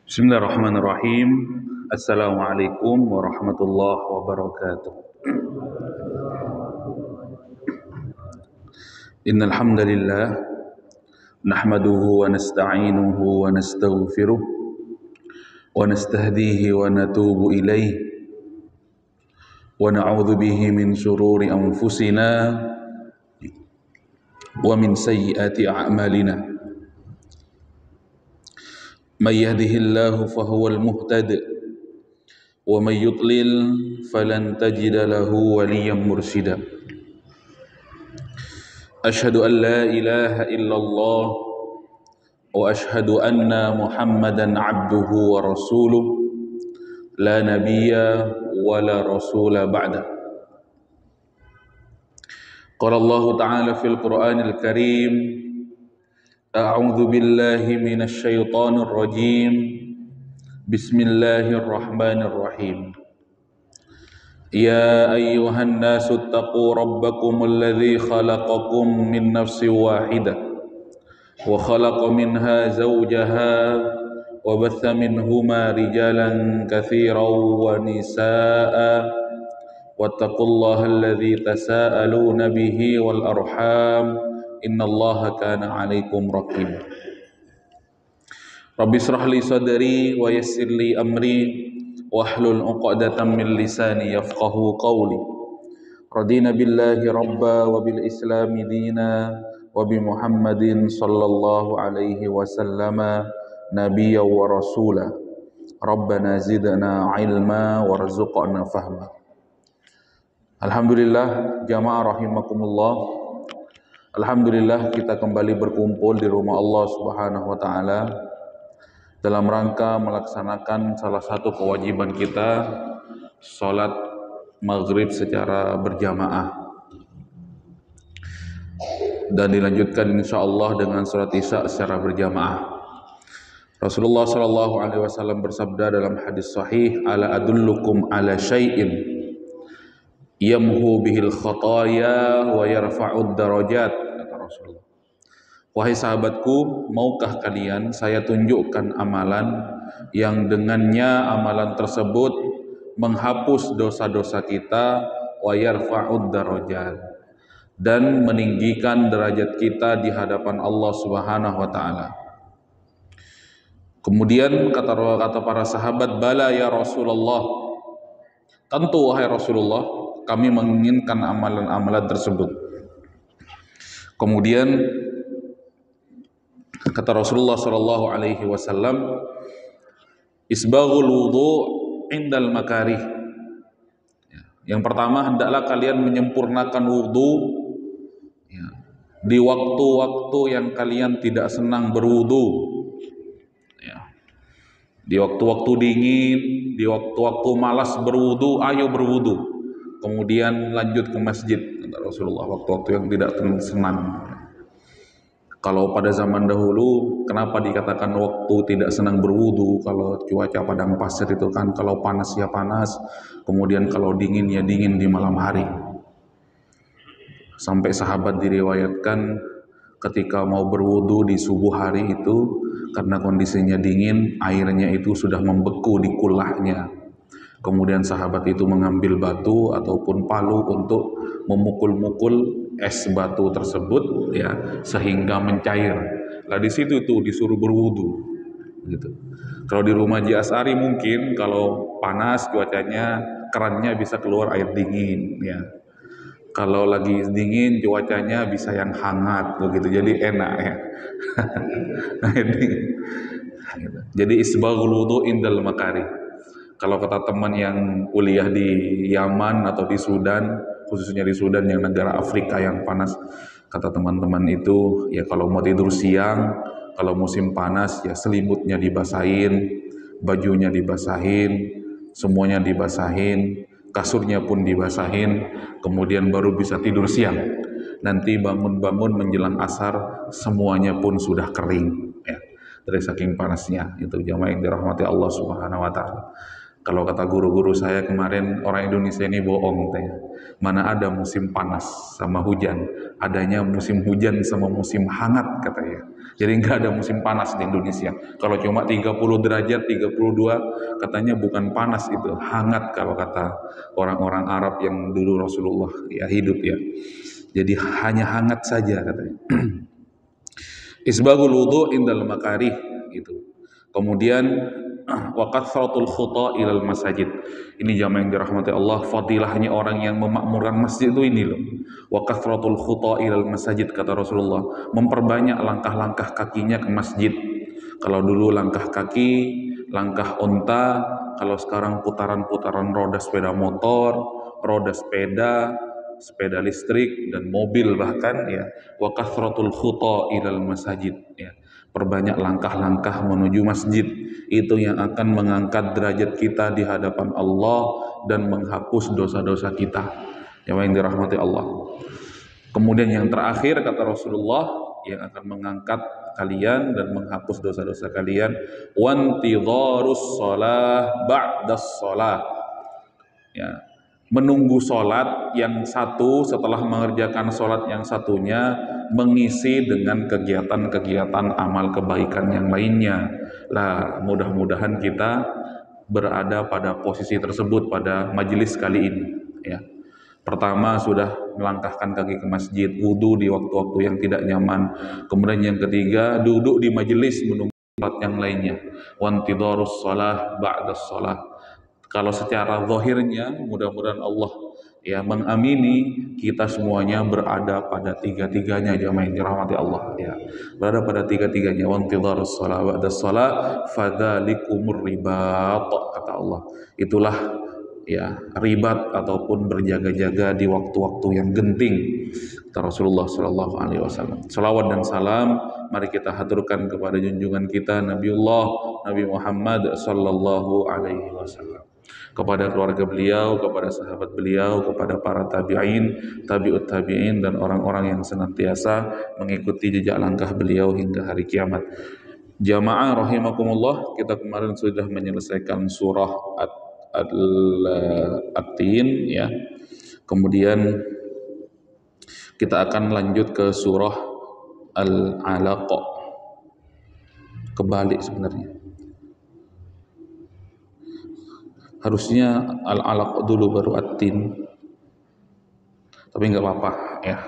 Bismillahirrahmanirrahim. Assalamualaikum warahmatullahi wabarakatuh. Innal hamdalillah nahmaduhu wa nasta'inuhu wa nastaghfiruh wa nastahdihi wa natubu ilaih wa na'udzu bihi min shururi anfusina wa min sayyiati a'malina. May yahdihillahu fahuwal muhtadi wa may yudlil falan tajida lahu waliyyan mursyida. Asyhadu an la ilaha illallah wa asyhadu anna Muhammadan abduhu wa rasuluh la nabiyya wa la rasula ba'da. Qala Allah ta'ala fil Qur'anil Karim, A'udzu billahi minasy syaithanir rajim. Bismillahirrahmanirrahim. Ya ayyuhan nasu taqu rabbakumul ladzi khalaqakum min nafsin wahidah wa khalaqa minha zawjaha wa batha minhuma rijalan katsiran wa nisaa'a wattaqullaha alladzi tasaaluna bihi wal arham innallaha kana 'alaikum raqib. Rabbi shrah li sadri wa yassir li amri wahlul 'uqdatam min lisani yafqahu qawli. Radina billahi rabba wa bil islami dina wa bi Muhammadin sallallahu alaihi wasallama nabiyya wa rasula. Rabbana zidna ilma warzuqna fahma. Alhamdulillah jamaah rahimakumullah. Alhamdulillah kita kembali berkumpul di rumah Allah Subhanahu wa taala dalam rangka melaksanakan salah satu kewajiban kita, salat maghrib secara berjamaah, dan dilanjutkan insyaallah dengan salat isya secara berjamaah. Rasulullah sallallahu alaihi wasallam bersabda dalam hadis sahih, ala adullukum ala syai'in yamhu bihil khataya wa yarfa'ud darajat, kata Rasulullah. Wahai sahabatku, maukah kalian saya tunjukkan amalan yang dengannya amalan tersebut menghapus dosa-dosa kita, wa yarfa'ud darajat, dan meninggikan derajat kita di hadapan Allah Subhanahu wa taala. Kemudian kata para sahabat, bala ya Rasulullah, tentu wahai Rasulullah, kami menginginkan amalan-amalan tersebut. Kemudian kata Rasulullah sallallahu alaihi wasallam, isbaghul wudu indal makarih. Yang pertama, hendaklah kalian menyempurnakan wudu di waktu-waktu yang kalian tidak senang berwudu. Di waktu-waktu dingin, di waktu-waktu malas berwudu, ayo berwudu. Kemudian lanjut ke masjid, kata Rasulullah, waktu-waktu yang tidak senang. Kalau pada zaman dahulu, kenapa dikatakan waktu tidak senang berwudu? Kalau cuaca padang pasir itu kan, kalau panas ya panas, kemudian kalau dingin ya dingin di malam hari. Sampai sahabat diriwayatkan ketika mau berwudu di subuh hari itu, karena kondisinya dingin, airnya itu sudah membeku di kulahnya. Kemudian sahabat itu mengambil batu ataupun palu untuk memukul-mukul es batu tersebut, ya, sehingga mencair. Lah di situ tuh disuruh berwudu, gitu. Kalau di rumah Ji Asari mungkin kalau panas cuacanya, kerannya bisa keluar air dingin, ya. Kalau lagi dingin cuacanya bisa yang hangat, begitu. Jadi enak, ya. Jadi isbaghul wudu indal makarih. Kalau kata teman yang kuliah di Yaman atau di Sudan, khususnya di Sudan yang negara Afrika yang panas, kata teman-teman itu, ya kalau mau tidur siang, kalau musim panas ya selimutnya dibasahin, bajunya dibasahin, semuanya dibasahin, kasurnya pun dibasahin, kemudian baru bisa tidur siang. Nanti bangun-bangun menjelang asar, semuanya pun sudah kering, ya, dari saking panasnya. Itu jamaah yang dirahmati Allah Subhanahu wa taala. Kalau kata guru-guru saya kemarin, orang Indonesia ini bohong, katanya. Mana ada musim panas sama hujan, adanya musim hujan sama musim hangat katanya. Jadi nggak ada musim panas di Indonesia. Kalau cuma 30 derajat, 32 katanya bukan panas, itu hangat kalau kata orang-orang Arab yang dulu Rasulullah ya hidup ya. Jadi hanya hangat saja katanya. Isbagul wudu indal makarih gitu. Kemudian wa kathratul khuta ilal masajid. Ini jamaah yang dirahmati Allah, fadilahnya orang yang memakmurkan masjid itu ini loh. Wa kathratul khuta ilal masajid, kata Rasulullah, memperbanyak langkah-langkah kakinya ke masjid. Kalau dulu langkah kaki, langkah unta, kalau sekarang putaran-putaran roda sepeda motor, roda sepeda, sepeda listrik dan mobil bahkan ya. Wa kathratul khuta ilal masajid ya. Perbanyak langkah-langkah menuju masjid, itu yang akan mengangkat derajat kita di hadapan Allah dan menghapus dosa-dosa kita. Yang dirahmati Allah. Kemudian yang terakhir kata Rasulullah, yang akan mengangkat kalian dan menghapus dosa-dosa kalian, wantidharus shalah ba'das shalah. Ya, menunggu sholat yang satu setelah mengerjakan sholat yang satunya, mengisi dengan kegiatan-kegiatan amal kebaikan yang lainnya. Lah, mudah-mudahan kita berada pada posisi tersebut pada majelis kali ini ya. Pertama, sudah melangkahkan kaki ke masjid, wudhu di waktu-waktu yang tidak nyaman. Kemudian yang ketiga, duduk di majelis menunggu sholat yang lainnya. Wantidharus shalah ba'das shalah. Kalau secara zahirnya mudah-mudahan Allah ya mengamini kita semuanya berada pada tiga-tiganya, jamaah yang dirahmati Allah ya. Berada pada tiga-tiganya, wantidharus shalah ba'das shalah fadzalikumur ribat, kata Allah. Itulah ya ribat ataupun berjaga-jaga di waktu-waktu yang genting, kata Rasulullah Shallallahu Alaihi Wasallam. Salawat dan salam mari kita haturkan kepada junjungan kita Nabiullah Nabi Muhammad Sallallahu Alaihi Wasallam, kepada keluarga beliau, kepada sahabat beliau, kepada para tabi'in, tabi'ut tabi'in, dan orang-orang yang senantiasa mengikuti jejak langkah beliau hingga hari kiamat. Jamaah rahimakumullah, kita kemarin sudah menyelesaikan surah At-Tin ya. Kemudian kita akan lanjut ke surah Al-Alaq. Kebalik sebenarnya. Harusnya Al-Alaq dulu baru At-Tin. Tapi nggak apa-apa ya.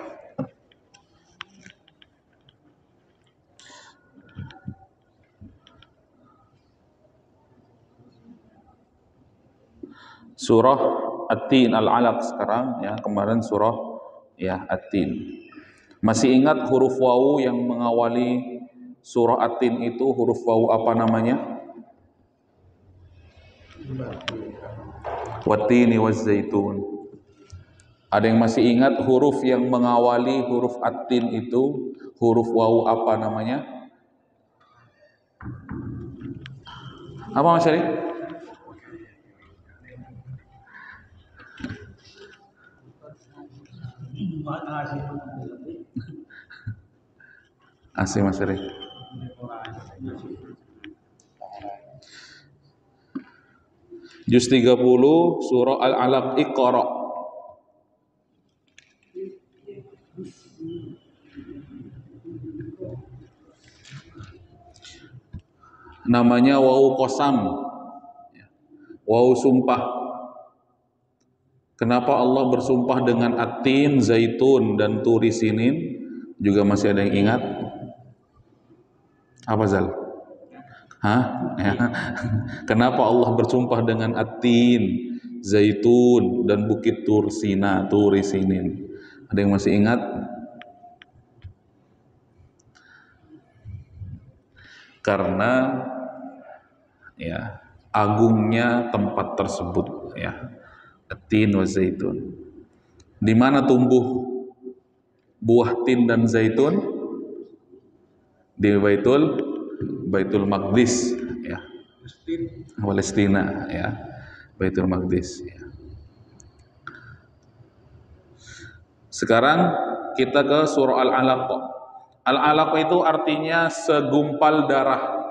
Surah At-Tin, Al-Alaq sekarang ya, kemarin surah ya At-Tin. Masih ingat huruf wawu yang mengawali surah At-Tin itu huruf wawu apa namanya? Wat-tini waz-zaitun. Ada yang masih ingat huruf yang mengawali huruf At-Tin itu huruf wawu apa namanya? Apa Mas Syarif? Asih Mas Syarif. Juz 30 surah Al-Alaq, Iqra. Namanya wawu qasam, wawu sumpah. Kenapa Allah bersumpah dengan At-Tin, Zaitun, dan Turi Sinin? Juga masih ada yang ingat? Apa Zal? Hah? Ya. Kenapa Allah bersumpah dengan At-Tin, Zaitun, dan Bukit Tursina, Turi Sinin? Ada yang masih ingat? Karena ya agungnya tempat tersebut ya. At-Tin wa Zaitun. Di mana tumbuh buah tin dan zaitun? Di Baitul Maqdis ya. Palestina ya. Baitul Maqdis ya. Sekarang kita ke surah Al-Alaq. Al-Alaq itu artinya segumpal darah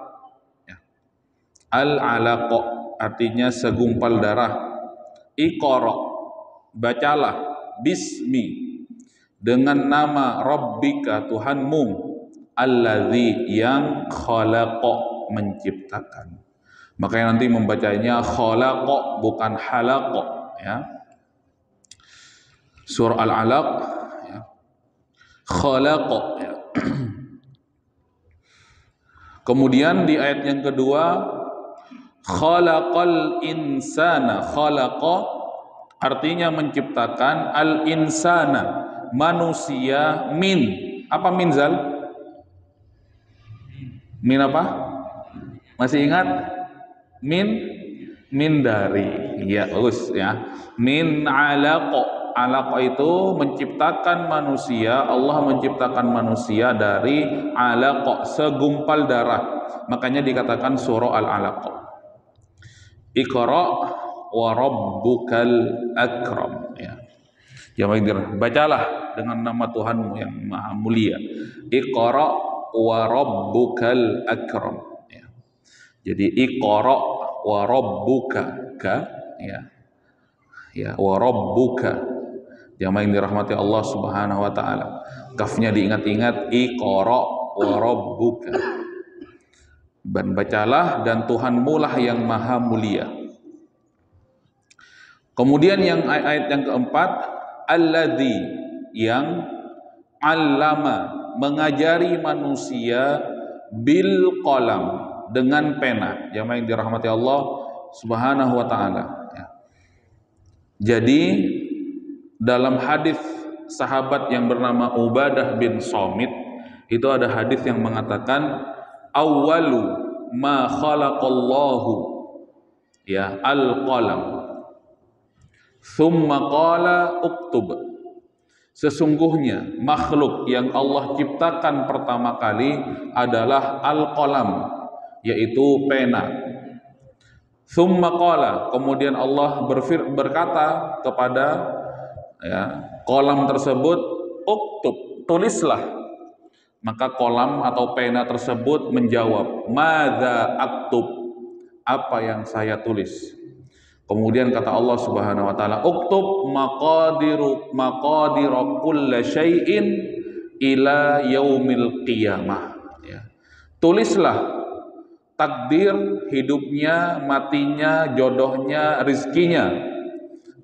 ya. Al-Alaq artinya segumpal darah. Iqra, bacalah. bismi, dengan nama Rabbika Tuhanmu, alladzi yang khalaqa, menciptakan. Makanya nanti membacanya khalaqa bukan halaqa, ya. Surah Al-Alaq, ya. Khalaqa, ya. Kemudian di ayat yang kedua, khalaqal insana, khalaqa artinya menciptakan, al insana manusia, min apa, min zal? Min apa? Masih ingat? Min dari, ya bagus ya. Min alaqa, alaqa itu menciptakan manusia. Allah menciptakan manusia dari alaqa, segumpal darah. Makanya dikatakan surah Al-Alaq. Iqra wa rabbukal akram, ya. Ya bacalah dengan nama Tuhanmu yang maha mulia. Iqra wa rabbukal akram, ya. Jadi iqra wa rabbuka, ka, ya. Ya, wa rabbuka. Jamaah yang dirahmati Allah Subhanahu wa taala. Kafnya diingat-ingat, iqra wa rabbuka. Dan bacalah, dan Tuhanmu lah yang maha mulia. Kemudian yang ayat yang keempat, alladzi, yang allama, mengajari manusia, bil qalam, dengan pena. Jamaah yang dirahmati Allah Subhanahu wa taala, ya. Jadi dalam hadis sahabat yang bernama Ubadah bin Samit, itu ada hadis yang mengatakan awwalu ma khalaqallahu, ya, al-qalam. Thumma qala uktub. Sesungguhnya makhluk yang Allah ciptakan pertama kali adalah al-qalam, yaitu pena. Thumma qala, kemudian Allah berkata kepada, ya, qalam tersebut, uktub, tulislah. Maka qalam atau pena tersebut menjawab, madza aktub, apa yang saya tulis. Kemudian kata Allah Subhanahu wa taala, uktub maqadiru kulli syai'in ila yaumil qiyamah, ya. Tulislah takdir hidupnya, matinya, jodohnya, rizkinya,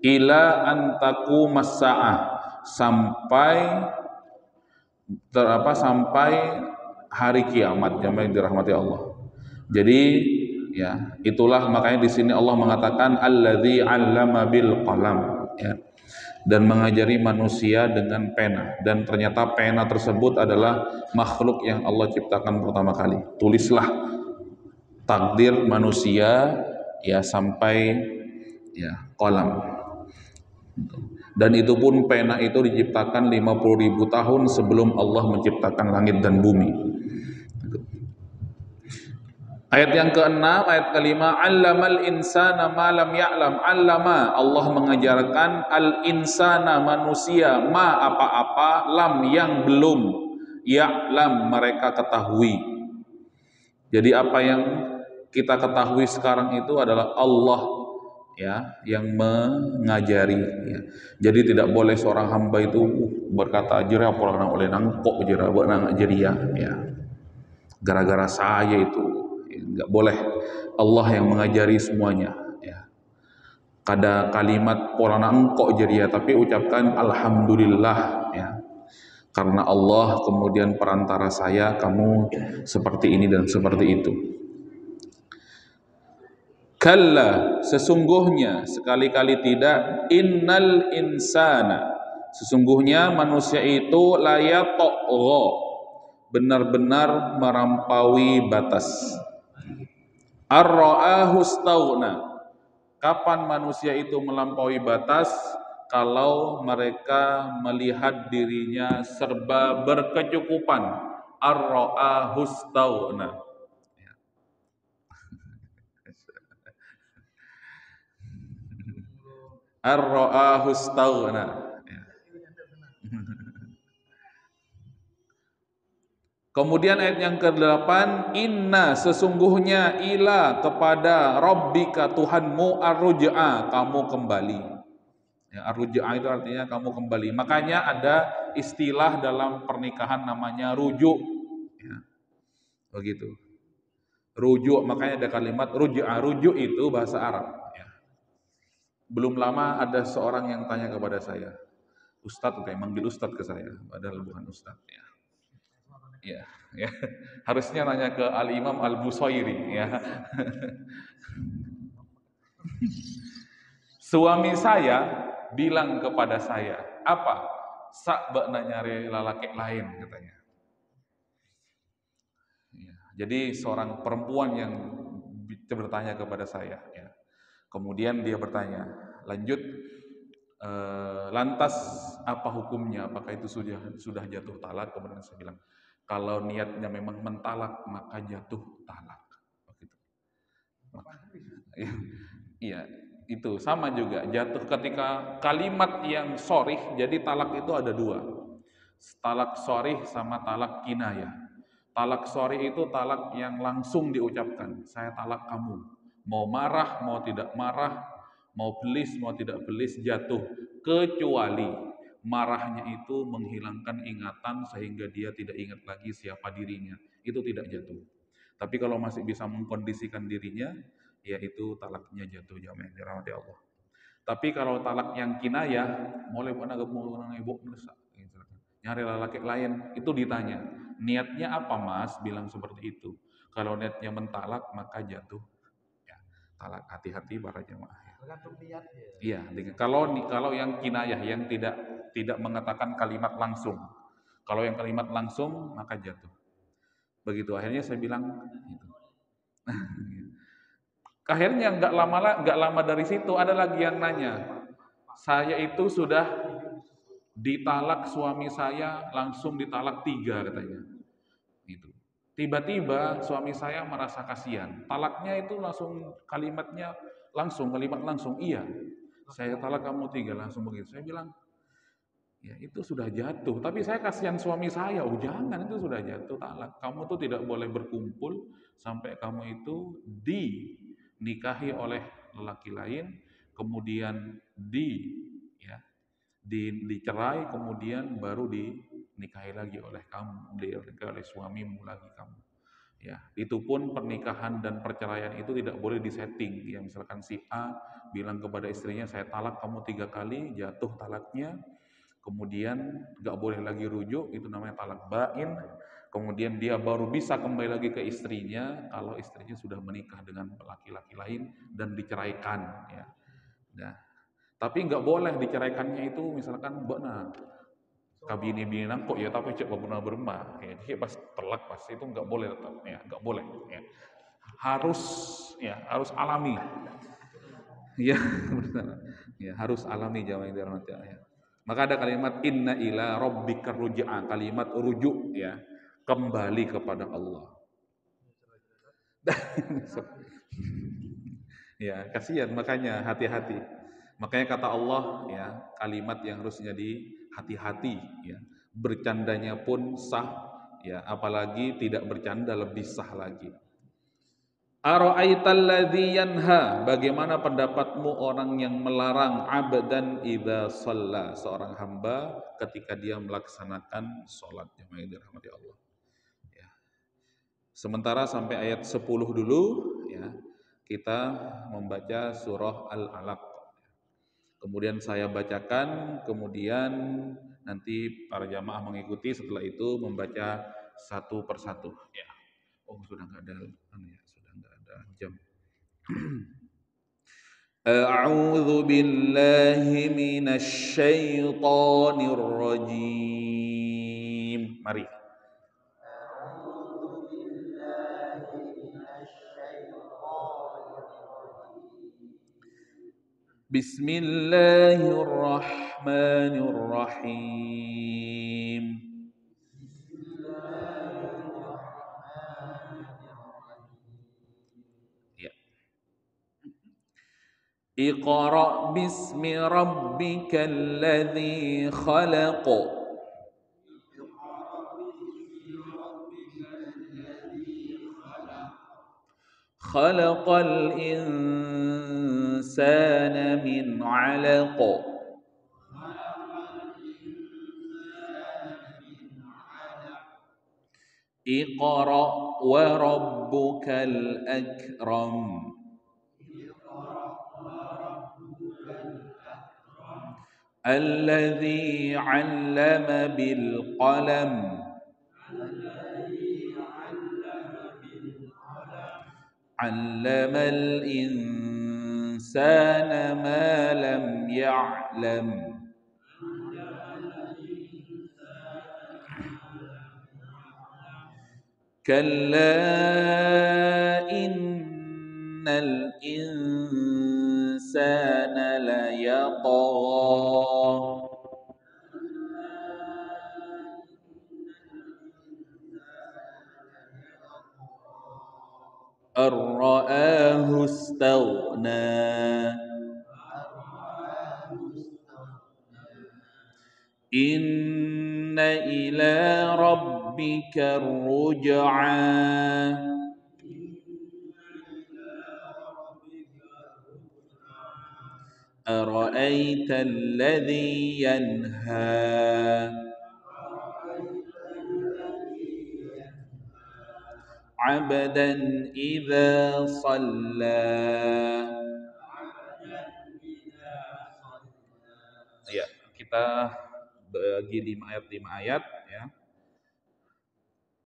ila antaku masa'ah, sampai sampai hari kiamat. Jamaah yang dirahmati Allah. Jadi, ya, itulah makanya di sini Allah mengatakan alladzi 'allama bil qalam, ya, dan mengajari manusia dengan pena. Dan ternyata pena tersebut adalah makhluk yang Allah ciptakan pertama kali. Tulislah takdir manusia, ya, sampai, ya, qalam. Dan itu pun pena itu diciptakan 50.000 tahun sebelum Allah menciptakan langit dan bumi. Ayat yang ke-6, ayat ke-5, allamal insana ma lam ya'lam. Allama, Allah mengajarkan, al-insana, manusia, ma, apa-apa, lam, yang belum, ya'lam, mereka ketahui. Jadi apa yang kita ketahui sekarang itu adalah Allah, ya, yang mengajari, ya. Jadi tidak boleh seorang hamba itu berkata jira porang oleh nangkok jira nang jeria, ya, gara-gara saya itu. Enggak boleh. Allah yang mengajari semuanya, ya. Kada kalimat porana engkau jeria, tapi ucapkan alhamdulillah, ya. Karena Allah kemudian perantara saya, kamu seperti ini dan seperti itu. Kalla, sesungguhnya, sekali-kali tidak, innal insana, sesungguhnya manusia itu layatagha, benar-benar melampaui batas. Ar-ra'ahu istaghna, kapan manusia itu melampaui batas? Kalau mereka melihat dirinya serba berkecukupan. Ar-ra'ahu istaghna. Ar-ra'ahu istaghna. Kemudian ayat yang ke-8, inna, sesungguhnya, ila, kepada rabbika Tuhanmu, ar-ruj'a, kamu kembali, Ya, ar-ruj'ah itu artinya kamu kembali. Makanya ada istilah dalam pernikahan namanya rujuk. Ya, begitu. Rujuk, makanya ada kalimat ruj'ah. Rujuk itu bahasa Arab. Ya. Belum lama ada seorang yang tanya kepada saya, Ustadz, kayak manggil Ustadz ke saya, padahal bukan Ustadz. Ya. Ya, ya. Harusnya nanya ke Al-Imam Al-Busairi. Ya. Suami saya bilang kepada saya, apa? Sak bak nyari lalaki lain katanya. Ya. Jadi seorang perempuan yang bertanya kepada saya. Ya. Kemudian dia bertanya, lanjut, lantas apa hukumnya? Apakah itu sudah jatuh talak? Kemudian saya bilang, kalau niatnya memang mentalak maka jatuh talak. Begitu. Iya, itu sama juga jatuh ketika kalimat yang sorih. Jadi talak itu ada dua, talak sorih sama talak kinayah. Talak sorih itu talak yang langsung diucapkan, saya talak kamu, mau marah mau tidak marah, mau belis mau tidak belis, jatuh. Kecuali marahnya itu menghilangkan ingatan sehingga dia tidak ingat lagi siapa dirinya, itu tidak jatuh. Tapi kalau masih bisa mengkondisikan dirinya, yaitu talaknya jatuh, jamaah yang dirahmati Allah. Tapi kalau talak yang kinayah, mulai mana mau ibu nyari laki lain, itu ditanya, niatnya apa mas? Bilang seperti itu. Kalau niatnya mentalak maka jatuh. Ya, talak, hati-hati para jemaah. Tergantung niat ya. Iya, kalau yang kinayah yang tidak mengatakan kalimat langsung. Kalau yang kalimat langsung maka jatuh. Begitu akhirnya saya bilang itu. Akhirnya nggak lama dari situ ada lagi yang nanya, saya itu sudah ditalak suami saya, langsung ditalak 3 katanya. Gitu. Tiba-tiba suami saya merasa kasihan, talaknya itu langsung kalimat langsung, iya, saya talak kamu 3, langsung begitu. Saya bilang, ya itu sudah jatuh, tapi saya kasihan suami saya. Oh jangan, itu sudah jatuh talak. Kamu tuh tidak boleh berkumpul sampai kamu itu dinikahi oleh lelaki lain, kemudian ya, dicerai, kemudian baru dinikahi lagi oleh kamu, dinikahi oleh suamimu lagi kamu. Ya, itu pun pernikahan dan perceraian itu tidak boleh disetting. Ya, misalkan si A bilang kepada istrinya, saya talak kamu 3 kali, jatuh talaknya, kemudian nggak boleh lagi rujuk, itu namanya talak bain. Kemudian dia baru bisa kembali lagi ke istrinya kalau istrinya sudah menikah dengan laki-laki lain dan diceraikan. Ya. Nah, tapi nggak boleh diceraikannya itu misalkan benar kabini bilang kok ya tapi cek pernah beremah ya, jadi pas telak pas itu nggak boleh tetap ya, nggak boleh ya. Harus alami ya. Ya harus alami, jamaah yang dirahmati Allah ya. Maka ada kalimat inna ila rabbika ruj'a, kalimat rujuk ya, kembali kepada Allah. Ya kasihan, makanya hati-hati. Makanya kata Allah ya, kalimat yang harusnya hati-hati ya. Bercandanya pun sah ya, apalagi tidak bercanda lebih sah lagi. Ara'aital ladzi yanha, bagaimana pendapatmu orang yang melarang abdan idza shalla, seorang hamba ketika dia melaksanakan salat, jemaah yang dirahmati Allah. Ya. Sementara sampai ayat 10 dulu ya. Kita membaca surah Al-Alaq. Kemudian saya bacakan, kemudian nanti para jamaah mengikuti, setelah itu membaca satu persatu. Ya. Oh sudah nggak ada, sudah nggak ada jam. A'udzu billahi minasy syaithanir rajim. Mari. Bismillahirrahmanirrahim. Ya. Iqra bismi rabbikal ladzi khalaq. Khalaqal insana min 'alaq. Iqra wa rabbukal akram. Alladzi 'allama bil qalam. Allamal insana ma lam ya'lam. Kalla innal insana layatgha ar-ra'ahu istaghna. Inna ila rabbika ruj'a. Ara'aita alladhi yanha. Abdan idza shalla. Ya, kita bagi 5 ayat